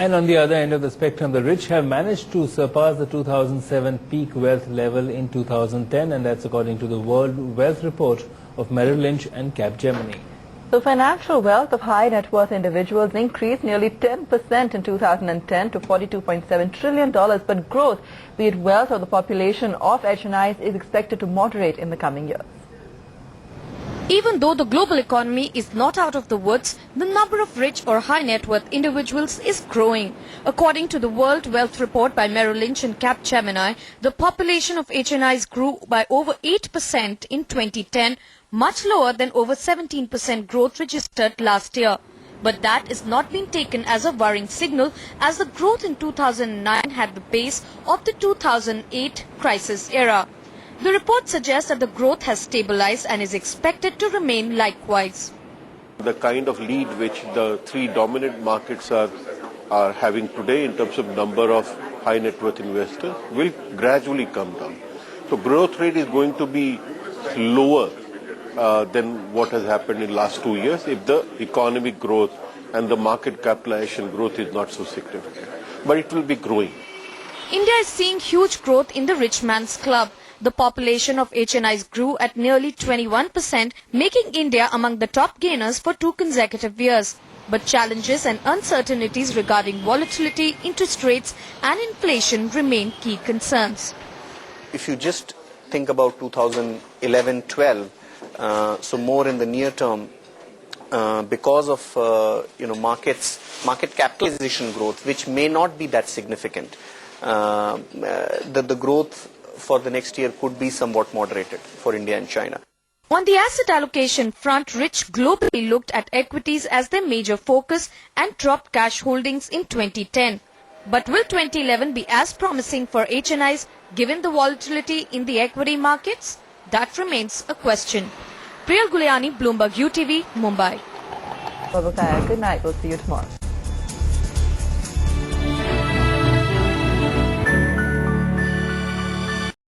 And on the other end of the spectrum, the rich have managed to surpass the 2007 peak wealth level in 2010, and that's according to the World Wealth Report of Merrill Lynch and Capgemini. The financial wealth of high net worth individuals increased nearly 10% in 2010 to $42.7 trillion, but growth, be it wealth or the population of HNIs, is expected to moderate in the coming years. Even though the global economy is not out of the woods, the number of rich or high net worth individuals is growing. According to the World Wealth Report by Merrill Lynch and Capgemini, the population of HNIs grew by over 8% in 2010, much lower than over 17% growth registered last year. But that is not being taken as a worrying signal, as the growth in 2009 had the base of the 2008 crisis era. The report suggests that the growth has stabilized and is expected to remain likewise. The kind of lead which the three dominant markets are having today in terms of number of high net worth investors will gradually come down. So growth rate is going to be lower than what has happened in the last 2 years if the economic growth and the market capitalization growth is not so significant. But it will be growing. India is seeing huge growth in the rich man's club. The population of HNIs grew at nearly 21%, making India among the top gainers for 2 consecutive years. But challenges and uncertainties regarding volatility, interest rates and inflation remain key concerns. If you just think about 2011-12, so more in the near term, because of market capitalization growth, which may not be that significant, the growth for the next year could be somewhat moderated for India and China. On the asset allocation front, rich globally looked at equities as their major focus and dropped cash holdings in 2010. But will 2011 be as promising for HNIs given the volatility in the equity markets? That remains a question. Pradeep Dokania, Bloomberg UTV, Mumbai. Good night. We'll see you tomorrow.